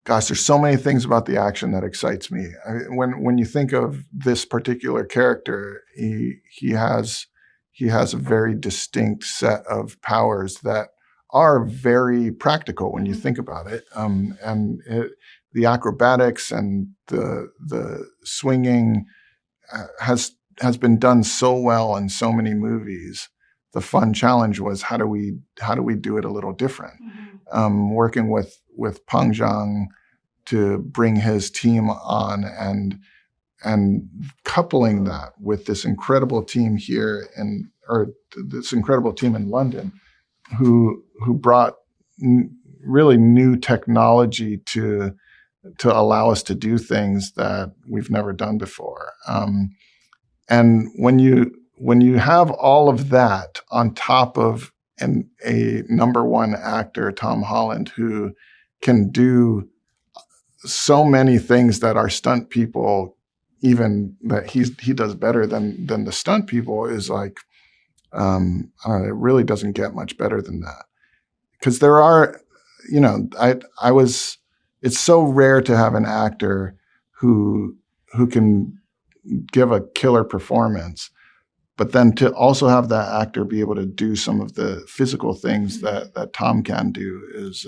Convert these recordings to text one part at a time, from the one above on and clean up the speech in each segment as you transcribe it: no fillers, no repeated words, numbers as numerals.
gosh, there's so many things about the action that excites me. When you think of this particular character, he has a very distinct set of powers that are very practical when you think about it. The acrobatics and the swinging has been done so well in so many movies. The fun challenge was how do we do it a little different? Working with Pang Zhang to bring his team on and coupling that with this incredible team here this incredible team in London who brought really new technology to allow us to do things that we've never done before. And when you have all of that on top of a number one actor, Tom Holland, who can do so many things that our stunt people, even that he does better than the stunt people, is like, I don't know, it really doesn't get much better than that. Because there are, it's so rare to have an actor who can give a killer performance, but then to also have that actor be able to do some of the physical things that Tom can do is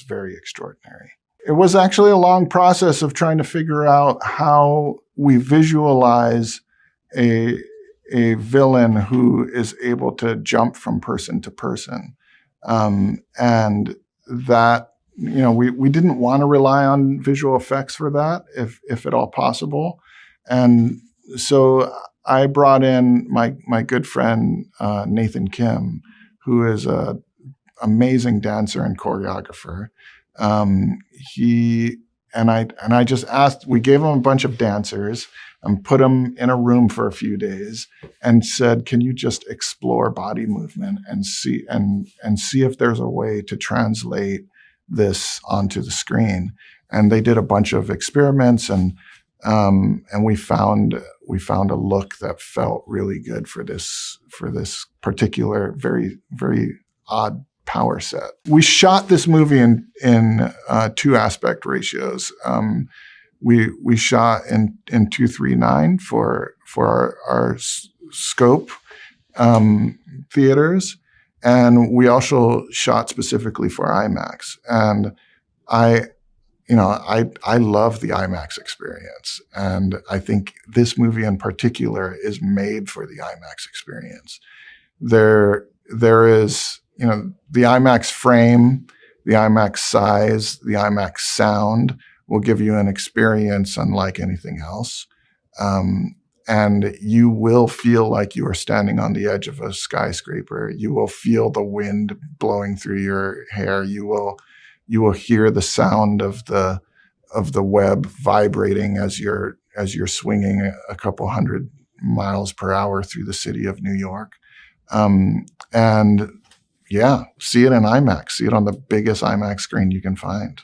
very extraordinary. It was actually a long process of trying to figure out how we visualize a villain who is able to jump from person to person. And that, we didn't want to rely on visual effects for that, if at all possible. And so I brought in my good friend, Nathan Kim, who is an amazing dancer and choreographer. I just asked, we gave him a bunch of dancers and put them in a room for a few days and said, can you just explore body movement and see if there's a way to translate this onto the screen? And they did a bunch of experiments and we found a look that felt really good for this particular very, very odd power set. We shot this movie in 2 aspect ratios. We shot in 2:3:9 for our scope theaters, and we also shot specifically for IMAX. And I love the IMAX experience, and I think this movie in particular is made for the IMAX experience. There is, the IMAX frame, the IMAX size, the IMAX sound will give you an experience unlike anything else. And you will feel like you are standing on the edge of a skyscraper. You will feel the wind blowing through your hair. You will hear the sound of the web vibrating as you're swinging a couple 100 miles per hour through the city of New York. And yeah, see it in IMAX. See it on the biggest IMAX screen you can find.